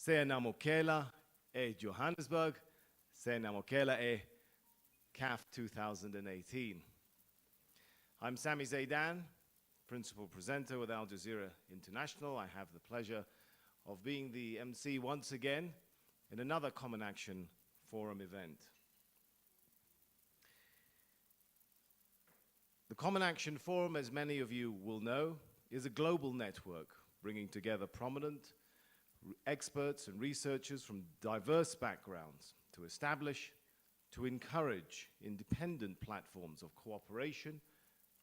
Namokela Johannesburg, Namokela CAF2018. I'm Sami Zaidan, Principal Presenter with Al Jazeera International. I have the pleasure of being the MC once again in another Common Action Forum event. The Common Action Forum, as many of you will know, is a global network bringing together prominent experts and researchers from diverse backgrounds to establish, to encourage independent platforms of cooperation,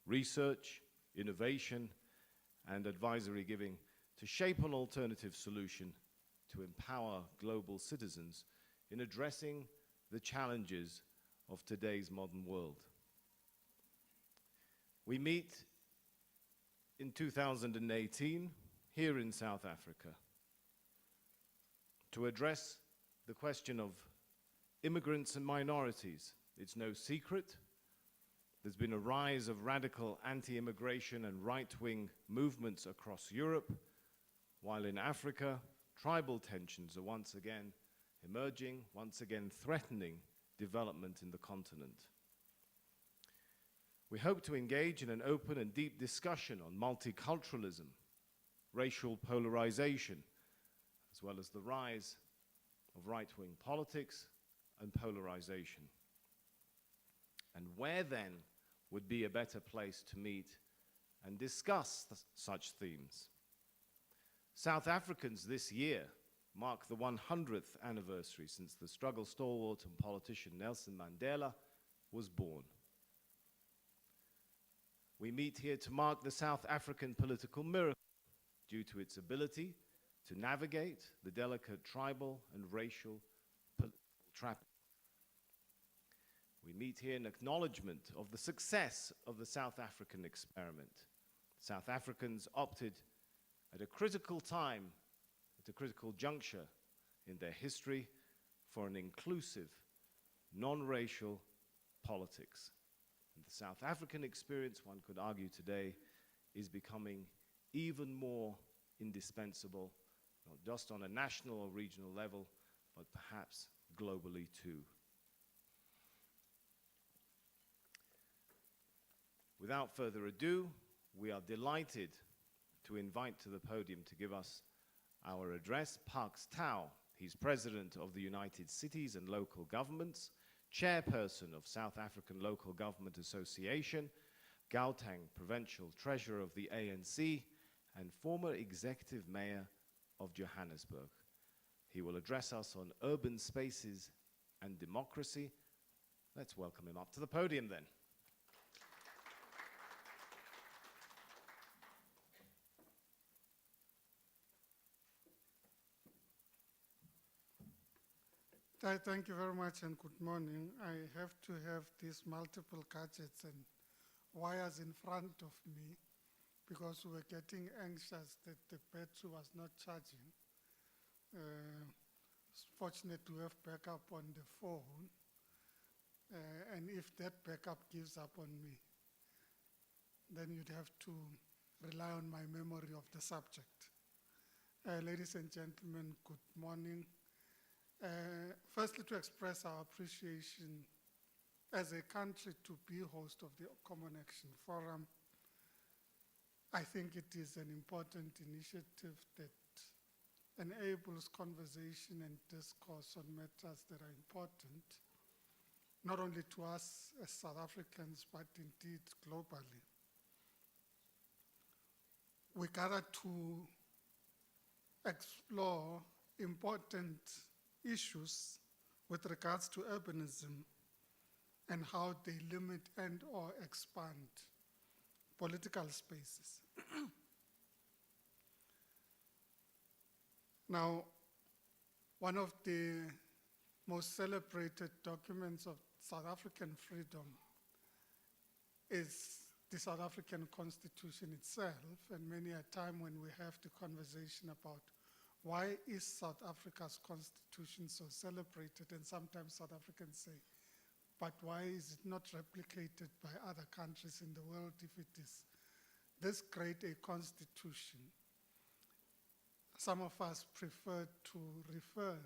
research, innovation, and advisory giving to shape an alternative solution to empower global citizens in addressing the challenges of today's modern world. We meet in 2018 here in South Africa to address the question of immigrants and minorities. It's no secret there's been a rise of radical anti-immigration and right-wing movements across Europe, while in Africa, tribal tensions are once again emerging, once again threatening development in the continent. We hope to engage in an open and deep discussion on multiculturalism, racial polarization, as well as the rise of right-wing politics and polarization. And where then would be a better place to meet and discuss such themes? South Africans this year mark the 100th anniversary since the struggle stalwart and politician Nelson Mandela was born. We meet here to mark the South African political miracle due to its ability to navigate the delicate tribal and racial trappings. We meet here in acknowledgement of the success of the South African experiment. South Africans opted at a critical time, at a critical juncture in their history, for an inclusive, non-racial politics. And the South African experience, one could argue today, is becoming even more indispensable, not just on a national or regional level, but perhaps globally too. Without further ado, we are delighted to invite to the podium to give us our address Parks Tau. He's President of the United Cities and Local Governments, Chairperson of South African Local Government Association, Gauteng Provincial Treasurer of the ANC, and former Executive Mayor of Johannesburg. He will address us on urban spaces and democracy. Let's welcome him up to the podium then. Thank you very much and good morning. I have to have these multiple gadgets and wires in front of me because we were getting anxious that the battery was not charging. It's fortunate to have backup on the phone. And if that backup gives up on me, then you'd have to rely on my memory of the subject. Ladies and gentlemen, good morning. Firstly, to express our appreciation as a country to be host of the Common Action Forum. I think it is an important initiative that enables conversation and discourse on matters that are important, not only to us as South Africans, but indeed globally. We gather to explore important issues with regards to urbanism and how they limit and or expand political spaces. Now, one of the most celebrated documents of South African freedom is the South African Constitution itself, and many a time when we have the conversation about why is South Africa's constitution so celebrated, and sometimes South Africans say, but why is it not replicated by other countries in the world if it is this great a constitution? some of us prefer to refer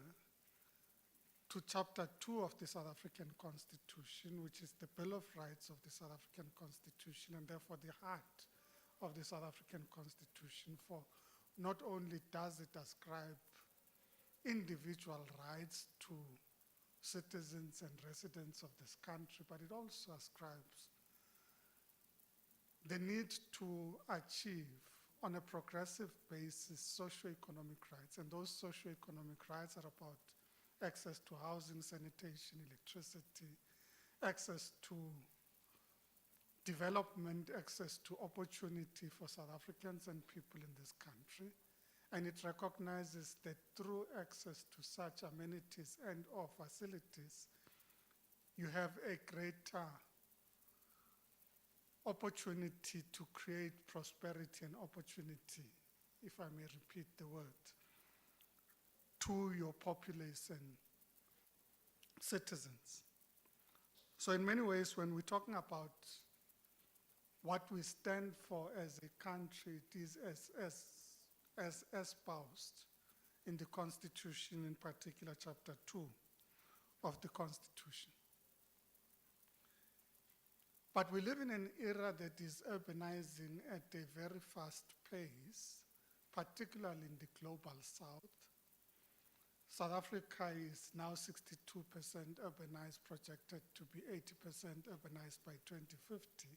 to Chapter 2 of the South African Constitution, which is the Bill of Rights of the South African Constitution, and therefore the heart of the South African Constitution. For not only does it ascribe individual rights to citizens and residents of this country, but it also ascribes the need to achieve on a progressive basis socio-economic rights, and those socio-economic rights are about access to housing, sanitation, electricity, access to development, access to opportunity for South Africans and people in this country. And it recognizes that through access to such amenities and or facilities, you have a greater opportunity to create prosperity and opportunity, if I may repeat the word, to your populace and citizens. So in many ways, when we're talking about what we stand for as a country, it is as espoused in the Constitution, in particular Chapter 2 of the Constitution. But we live in an era that is urbanizing at a very fast pace, particularly in the global south. South Africa is now 62% urbanized, projected to be 80% urbanized by 2050.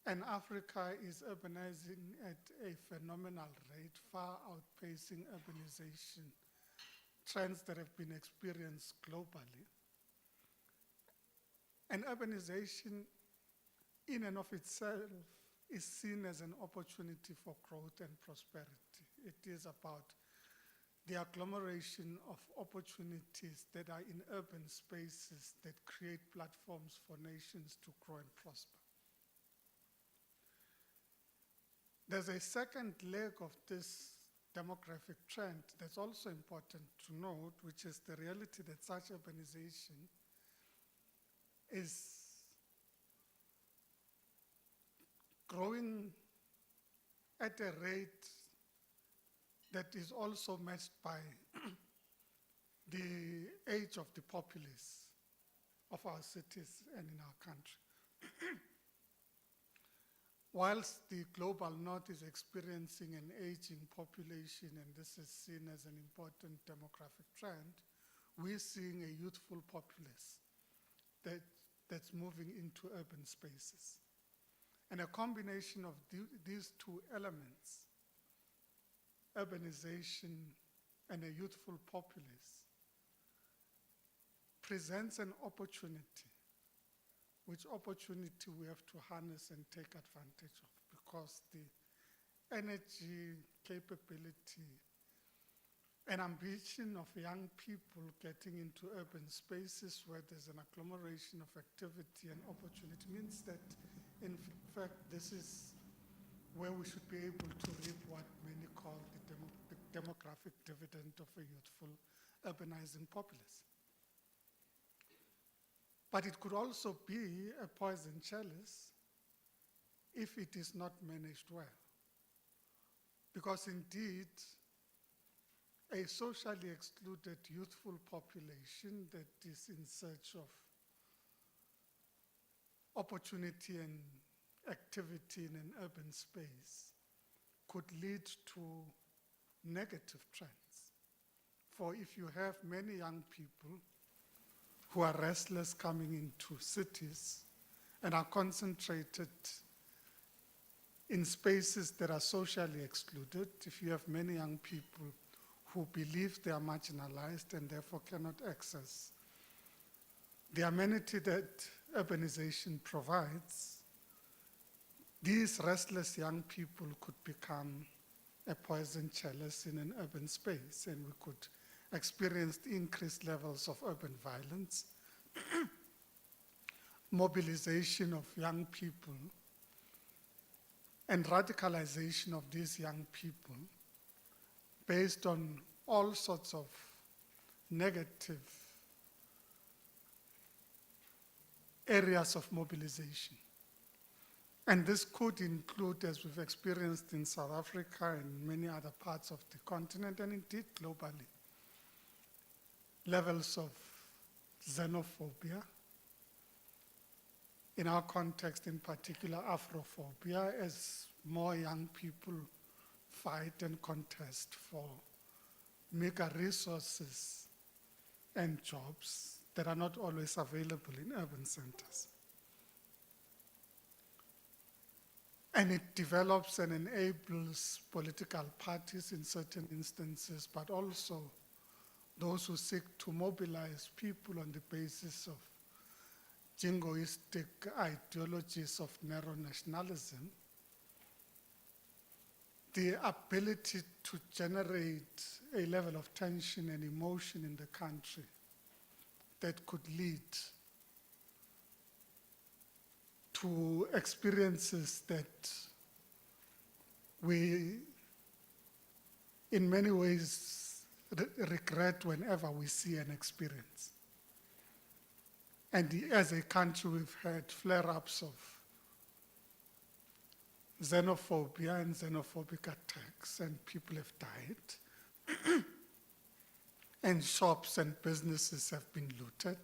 And Africa is urbanizing at a phenomenal rate, far outpacing urbanization trends that have been experienced globally. And urbanization in and of itself is seen as an opportunity for growth and prosperity. It is about the agglomeration of opportunities that are in urban spaces that create platforms for nations to grow and prosper. There's a second leg of this demographic trend that's also important to note, which is the reality that such urbanization is growing at a rate that is also matched by the age of the populace of our cities and in our country. Whilst the global north is experiencing an aging population, and this is seen as an important demographic trend, we're seeing a youthful populace that's moving into urban spaces. And a combination of these two elements, urbanization and a youthful populace, presents an opportunity, which opportunity we have to harness and take advantage of, because the energy, capability, and ambition of young people getting into urban spaces where there's an agglomeration of activity and opportunity means that, in fact, this is where we should be able to reap what many call the demographic dividend of a youthful urbanizing populace. But it could also be a poison chalice if it is not managed well. Because indeed, a socially excluded youthful population that is in search of opportunity and activity in an urban space could lead to negative trends. For if you have many young people who are restless coming into cities and are concentrated in spaces that are socially excluded, if you have many young people who believe they are marginalized and therefore cannot access the amenity that urbanization provides, these restless young people could become a poison chalice in an urban space, and we could experience increased levels of urban violence, mobilization of young people, and radicalization of these young people based on all sorts of negative areas of mobilization. And this could include, as we've experienced in South Africa and many other parts of the continent, and indeed globally, levels of xenophobia. In our context, in particular, Afrophobia, as more young people fight and contest for meager resources and jobs that are not always available in urban centers. And it develops and enables political parties in certain instances, but also those who seek to mobilize people on the basis of jingoistic ideologies of narrow nationalism, the ability to generate a level of tension and emotion in the country that could lead to experiences that we, in many ways, regret whenever we see and experience. And as a country, we've had flare-ups of xenophobia and xenophobic attacks, and people have died. And shops and businesses have been looted.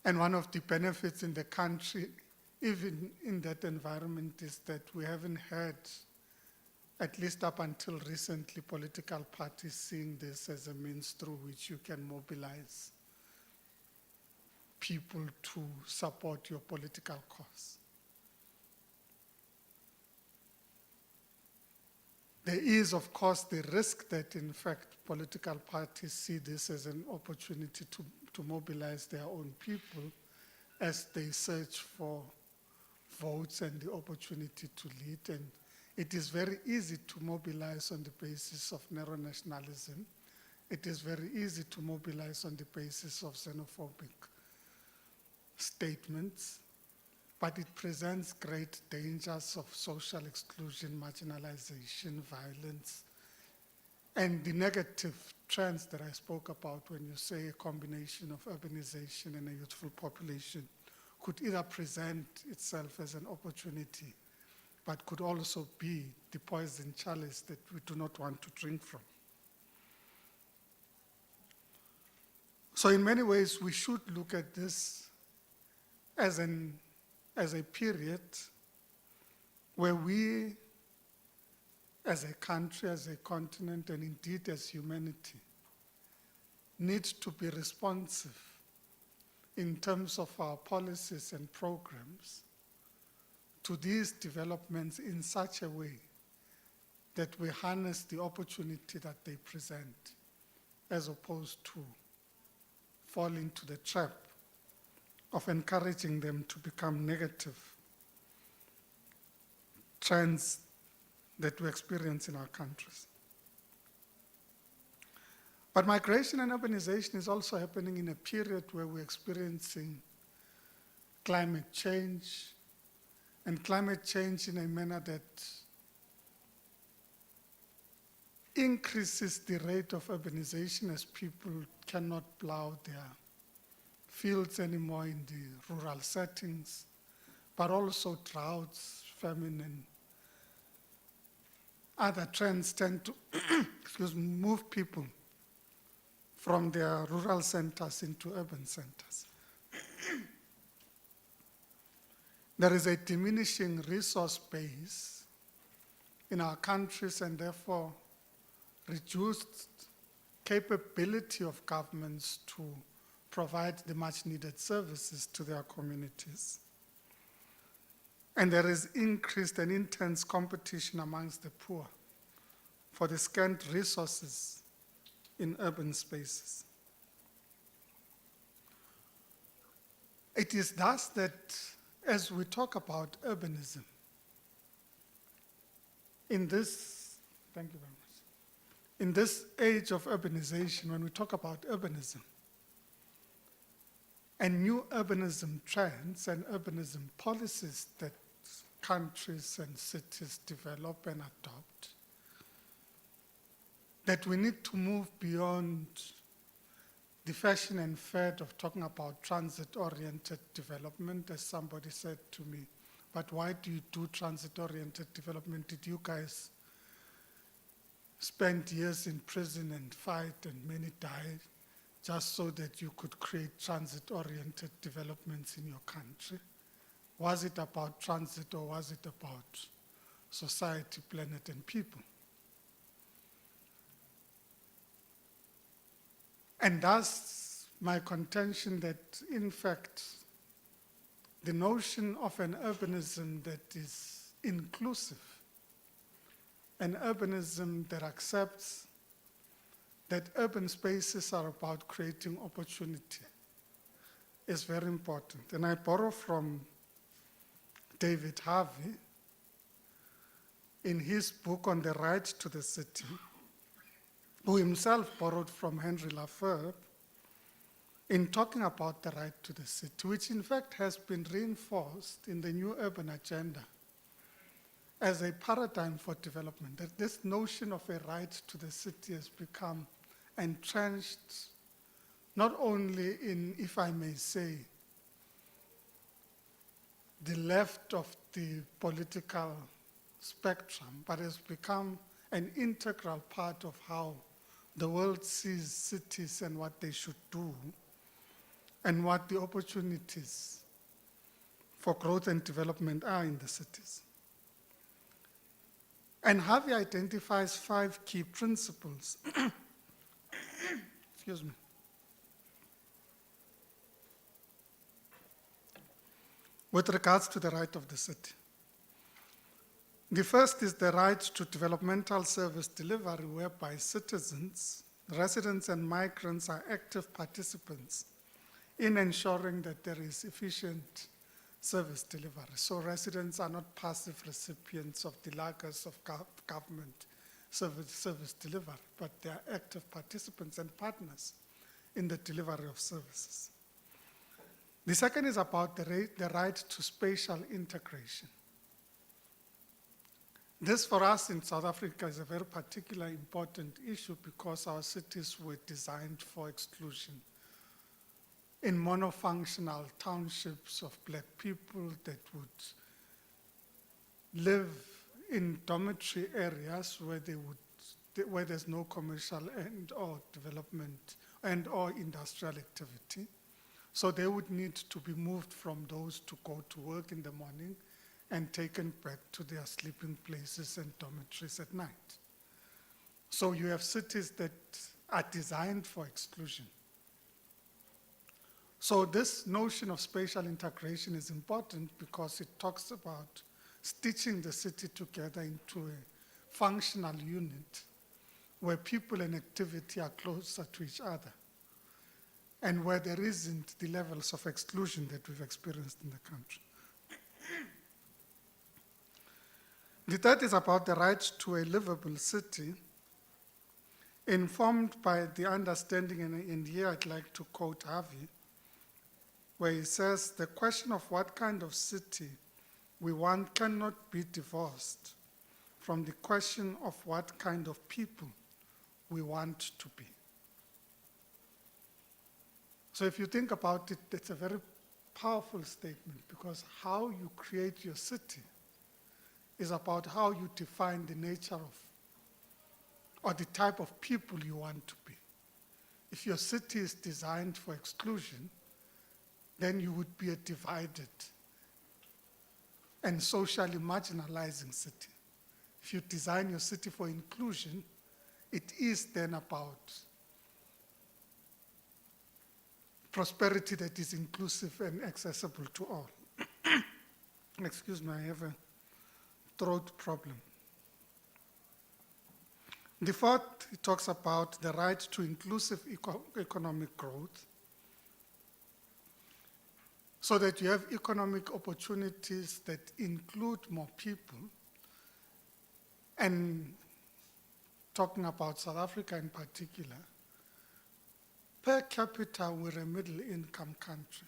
And one of the benefits in the country, even in that environment, is that we haven't had, at least up until recently, political parties seeing this as a means through which you can mobilize people to support your political cause. There is, of course, the risk that, in fact, political parties see this as an opportunity to mobilize their own people as they search for votes and the opportunity to lead. And it is very easy to mobilize on the basis of narrow nationalism. It is very easy to mobilize on the basis of xenophobic statements, but it presents great dangers of social exclusion, marginalization, violence, and the negative trends that I spoke about when you say a combination of urbanization and a youthful population could either present itself as an opportunity, but could also be the poison chalice that we do not want to drink from. So in many ways, we should look at this as a period where we, as a country, as a continent, and indeed as humanity, need to be responsive in terms of our policies and programs to these developments in such a way that we harness the opportunity that they present, as opposed to fall into the trap of encouraging them to become negative trends that we experience in our countries. But migration and urbanization is also happening in a period where we're experiencing climate change, and climate change in a manner that increases the rate of urbanization as people cannot plow their fields anymore in the rural settings, but also droughts, famine, and other trends tend to move people from their rural centers into urban centers. There is a diminishing resource base in our countries, and therefore reduced capability of governments to provide the much needed services to their communities. And there is increased and intense competition amongst the poor for the scant resources in urban spaces. It is thus that as we talk about urbanism, in this, thank you very much, in this age of urbanization, when we talk about urbanism, and new urbanism trends and urbanism policies that countries and cities develop and adopt, that we need to move beyond the fashion and fad of talking about transit-oriented development, as somebody said to me. But why do you do transit-oriented development? Did you guys spend years in prison and fight and many died just so that you could create transit-oriented developments in your country? Was it about transit or was it about society, planet, and people? And thus, my contention that, in fact, the notion of an urbanism that is inclusive, an urbanism that accepts that urban spaces are about creating opportunity, is very important. And I borrow from David Harvey in his book on the right to the city, who himself borrowed from Henry Lafleur in talking about the right to the city, which in fact has been reinforced in the new urban agenda as a paradigm for development. That this notion of a right to the city has become entrenched not only in, if I may say, the left of the political spectrum, but has become an integral part of how the world sees cities and what they should do and what the opportunities for growth and development are in the cities. And Harvey identifies 5 key principles excuse me, with regards to the right of the city. The first is the right to developmental service delivery, whereby citizens, residents, and migrants are active participants in ensuring that there is efficient service delivery. So residents are not passive recipients of the lagers of government service delivery, but they are active participants and partners in the delivery of services. The second is about the right to spatial integration. This, for us in South Africa, is a very particularly important issue because our cities were designed for exclusion. In monofunctional townships of black people that would live in dormitory areas where there's no commercial and or development and or industrial activity. So they would need to be moved from those to go to work in the morning and taken back to their sleeping places and dormitories at night. So you have cities that are designed for exclusion. So this notion of spatial integration is important because it talks about stitching the city together into a functional unit where people and activity are closer to each other and where there isn't the levels of exclusion that we've experienced in the country. The third is about the right to a livable city, informed by the understanding, and here I'd like to quote Harvey, where he says, the question of what kind of city we want cannot be divorced from the question of what kind of people we want to be. So if you think about it, it's a very powerful statement because how you create your city is about how you define the nature of or the type of people you want to be. If your city is designed for exclusion, then you would be a divided and socially marginalizing city. If you design your city for inclusion, it is then about prosperity that is inclusive and accessible to all. Excuse me, I have a throat problem. The fourth, it talks about the right to inclusive economic growth so that you have economic opportunities that include more people. And talking about South Africa in particular, per capita, we're a middle-income country.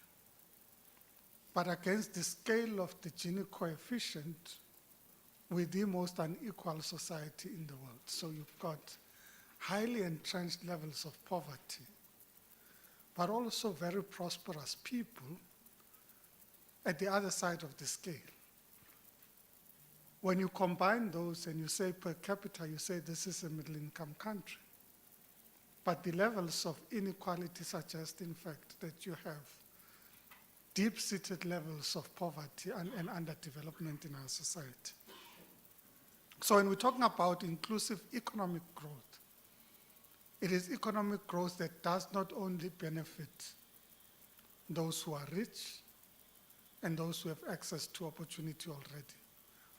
But against the scale of the Gini coefficient, we're the most unequal society in the world. So you've got highly entrenched levels of poverty but also very prosperous people at the other side of the scale. When you combine those and you say per capita, you say this is a middle-income country. But the levels of inequality suggest, in fact, that you have deep-seated levels of poverty and underdevelopment in our society. So when we're talking about inclusive economic growth, it is economic growth that does not only benefit those who are rich and those who have access to opportunity already,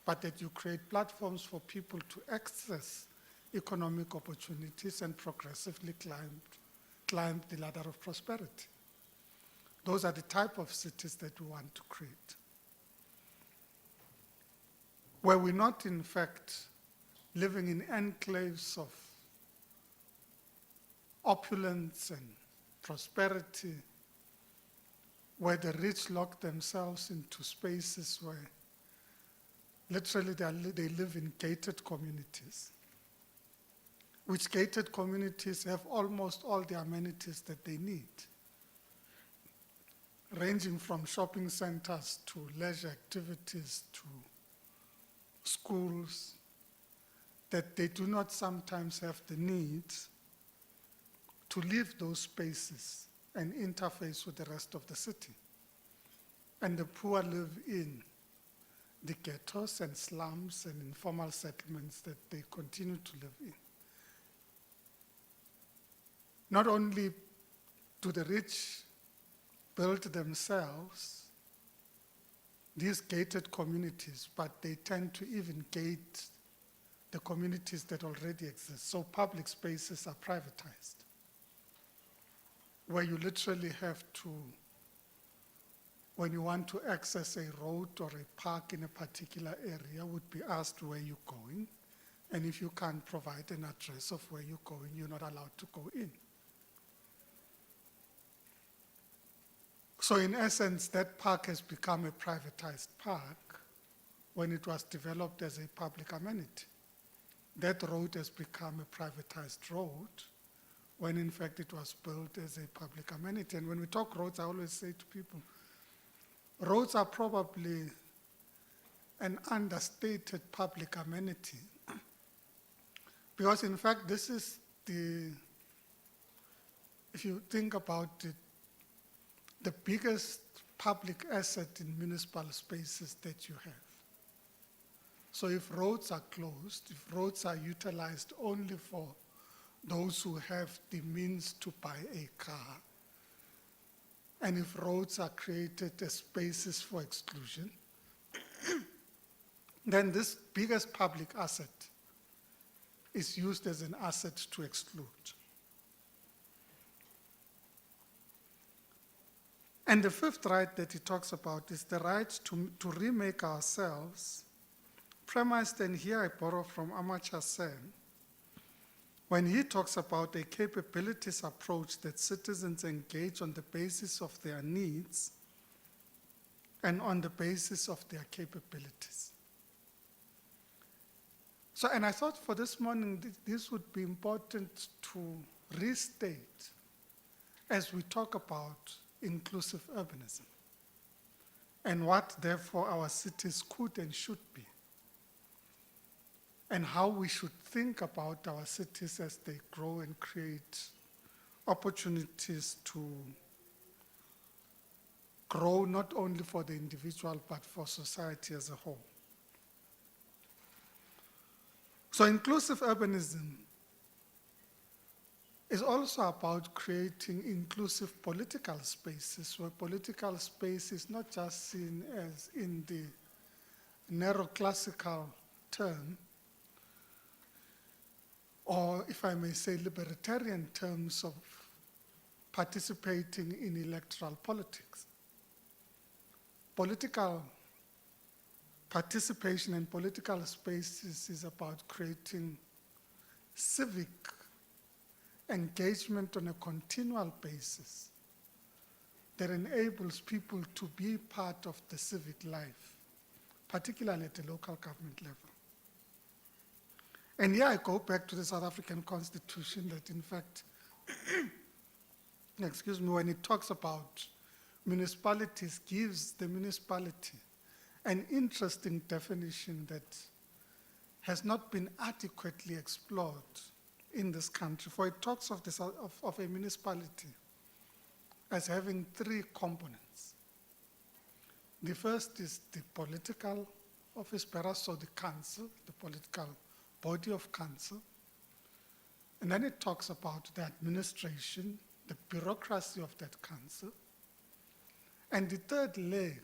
but that you create platforms for people to access economic opportunities and progressively climb the ladder of prosperity. Those are the type of cities that we want to create, where we're not, in fact, living in enclaves of opulence and prosperity, where the rich lock themselves into spaces where literally they live in gated communities, which gated communities have almost all the amenities that they need, ranging from shopping centers to leisure activities to schools, that they do not sometimes have the need to leave those spaces and interface with the rest of the city. And the poor live in the ghettos and slums and informal settlements that they continue to live in. Not only do the rich build themselves these gated communities, but they tend to even gate the communities that already exist. So public spaces are privatized, where you literally have to, when you want to access a road or a park in a particular area, would be asked where you're going. And if you can't provide an address of where you're going, you're not allowed to go in. So in essence, that park has become a privatized park when it was developed as a public amenity. That road has become a privatized road when in fact it was built as a public amenity. And when we talk roads, I always say to people, roads are probably an understated public amenity. Because in fact, this is if you think about it, the biggest public asset in municipal spaces that you have. So if roads are closed, if roads are utilized only for those who have the means to buy a car, and if roads are created as spaces for exclusion, then this biggest public asset is used as an asset to exclude. And the fifth right that he talks about is the right to remake ourselves, premised, and here I borrow from Amartya Sen, when he talks about a capabilities approach that citizens engage on the basis of their needs and on the basis of their capabilities. So, and I thought for this morning, this would be important to restate as we talk about inclusive urbanism and what therefore our cities could and should be, and how we should think about our cities as they grow and create opportunities to grow not only for the individual but for society as a whole. So inclusive urbanism is also about creating inclusive political spaces, where political space is not just seen as in the narrow classical term, or if I may say libertarian terms of participating in electoral politics. Political participation in political spaces is about creating civic engagement on a continual basis that enables people to be part of the civic life, particularly at the local government level. And here I go back to the South African Constitution that in fact when it talks about municipalities, gives the municipality an interesting definition that has not been adequately explored in this country. For it talks of a municipality as having three components. The first is the political office bearer, so the council, the political body of council. And then it talks about the administration, the bureaucracy of that council. And the third leg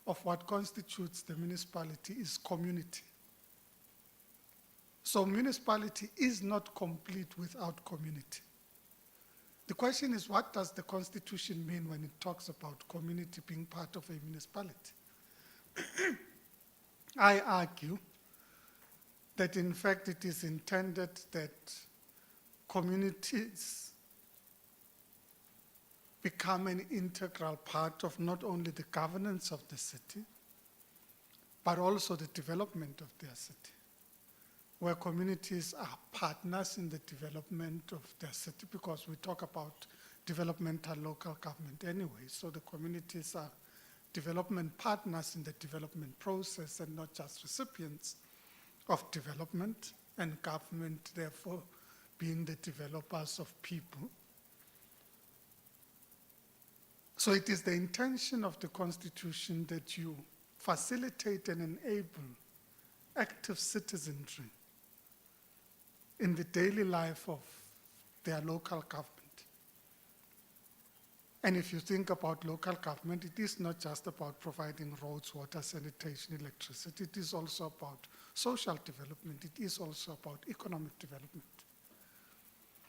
of what constitutes the municipality is community. So municipality is not complete without community. The question is, what does the Constitution mean when it talks about community being part of a municipality? I argue that in fact it is intended that communities become an integral part of not only the governance of the city, but also the development of their city, where communities are partners in the development of their city, because we talk about developmental local government anyway. So the communities are development partners in the development process and not just recipients of development, and government therefore being the developers of people. So it is the intention of the Constitution that you facilitate and enable active citizenry in the daily life of their local government. And if you think about local government, it is not just about providing roads, water, sanitation, electricity. It is also about social development. It is also about economic development.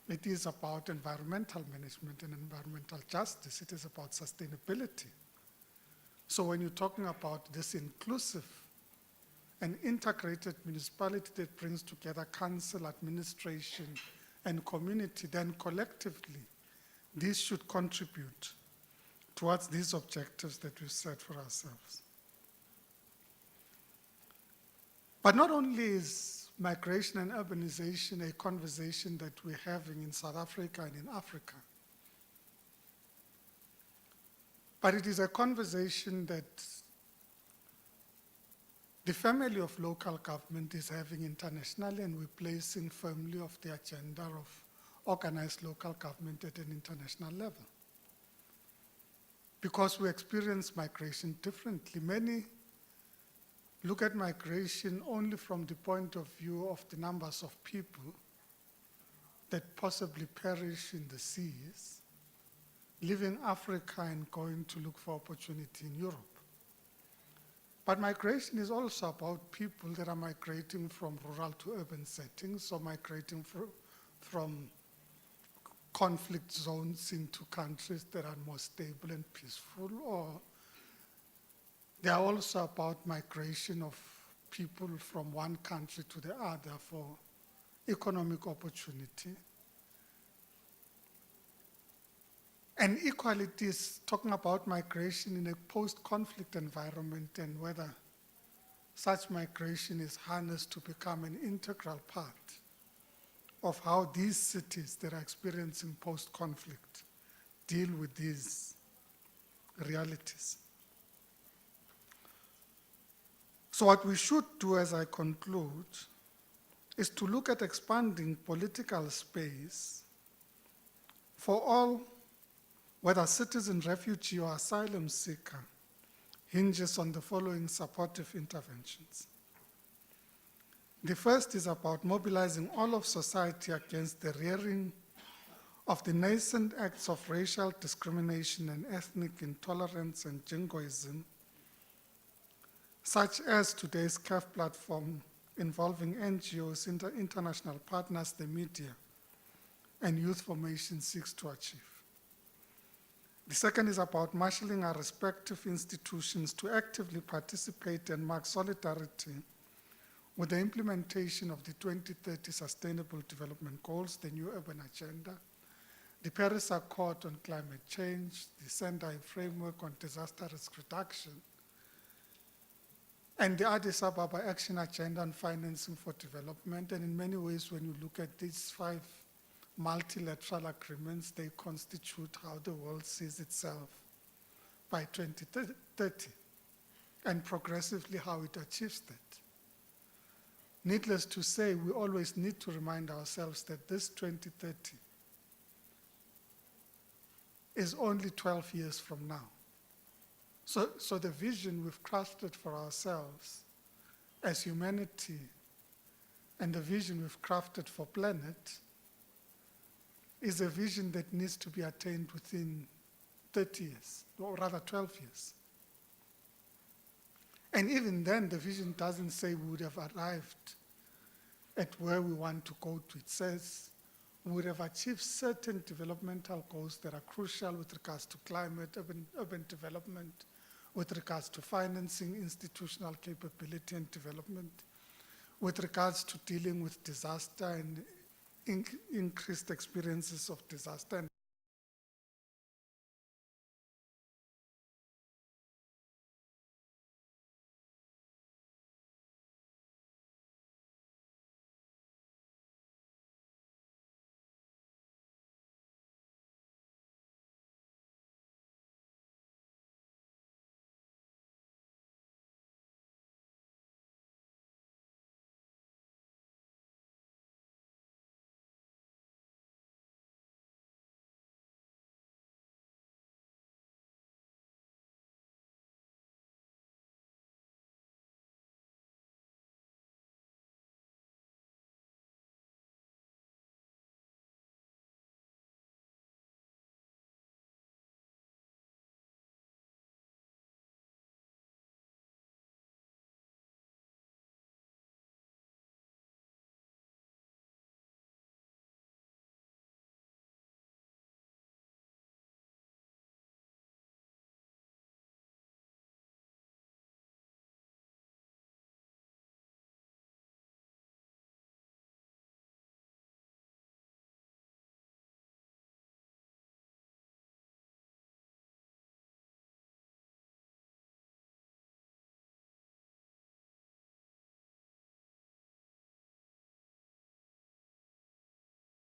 It is about environmental management and environmental justice. It is about sustainability. So when you're talking about this inclusive and integrated municipality that brings together council, administration, and community, then collectively, these should contribute towards these objectives that we've set for ourselves. But not only is migration and urbanization a conversation that we're having in South Africa and in Africa, but it is a conversation that the family of local government is having internationally, and we're placing firmly off the agenda of organized local government at an international level. Because we experience migration differently. Many look at migration only from the point of view of the numbers of people that possibly perish in the seas, leaving Africa and going to look for opportunity in Europe. But migration is also about people that are migrating from rural to urban settings, or migrating from conflict zones into countries that are more stable and peaceful, or they are also about migration of people from one country to the other for economic opportunity. And equally, it is talking about migration in a post-conflict environment, and whether such migration is harnessed to become an integral part of how these cities that are experiencing post-conflict deal with these realities. So what we should do, as I conclude, is to look at expanding political space for all, whether citizen, refugee, or asylum seeker, hinges on the following supportive interventions. The first is about mobilizing all of society against the rearing of the nascent acts of racial discrimination and ethnic intolerance and jingoism, such as today's CAF platform involving NGOs, international partners, the media, and youth formation seeks to achieve. The second is about marshalling our respective institutions to actively participate and mark solidarity with the implementation of the 2030 Sustainable Development Goals, the New Urban Agenda, the Paris Accord on Climate Change, the Sendai Framework on Disaster Risk Reduction, and the Addis Ababa Action Agenda on Financing for Development. And in many ways, when you look at these 5 multilateral agreements, they constitute how the world sees itself by 2030, and progressively how it achieves that. Needless to say, we always need to remind ourselves that this 2030 is only 12 years from now. So the vision we've crafted for ourselves as humanity and the vision we've crafted for planet is a vision that needs to be attained within 30 years, or rather 12 years. And even then, the vision doesn't say we would have arrived at where we want to go to. It says we would have achieved certain developmental goals that are crucial with regards to climate, urban development, with regards to financing, institutional capability and development, with regards to dealing with disaster and increased experiences of disaster. And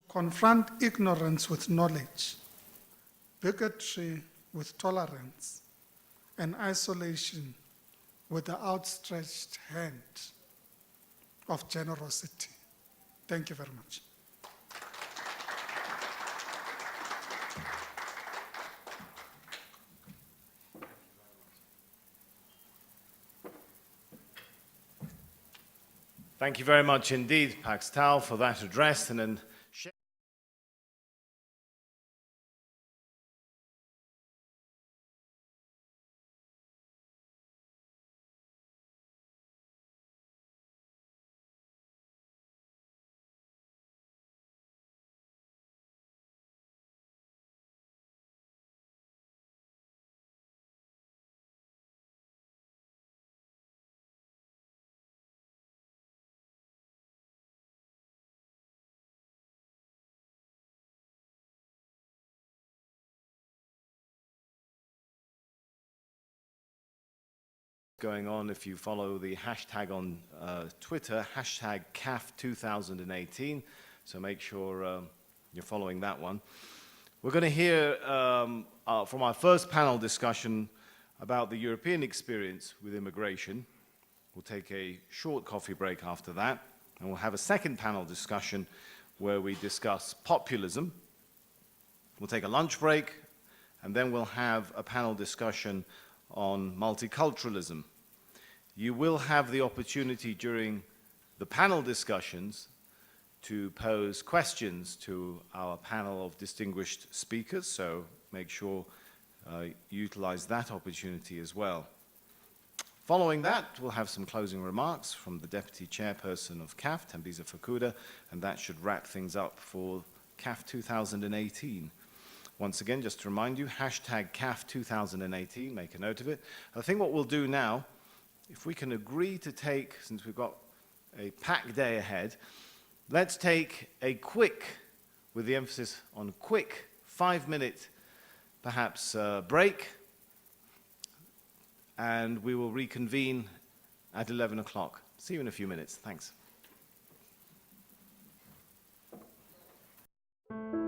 confront ignorance with knowledge, bigotry with tolerance, and isolation with the outstretched hand of generosity. Thank you very much. Thank you very much indeed, Pax Tau, for that address. And then going on, if you follow the hashtag on Twitter, hashtag CAF2018, so make sure you're following that one. We're going to hear from our first panel discussion about the European experience with immigration. We'll take a short coffee break after that, and we'll have a second panel discussion where we discuss populism. We'll take a lunch break, and then we'll have a panel discussion on multiculturalism. You will have the opportunity during the panel discussions to pose questions to our panel of distinguished speakers, so make sure you utilize that opportunity as well. Following that, we'll have some closing remarks from the Deputy Chairperson of CAF, Thembisa Fakuda, and that should wrap things up for CAF 2018. Once again, just to remind you, hashtag CAF2018, make a note of it. I think what we'll do now, if we can agree to take, since we've got a packed day ahead, let's take a quick, with the emphasis on quick, 5-minute, perhaps, break, and we will reconvene at 11 o'clock. See you in a few minutes. Thanks. you.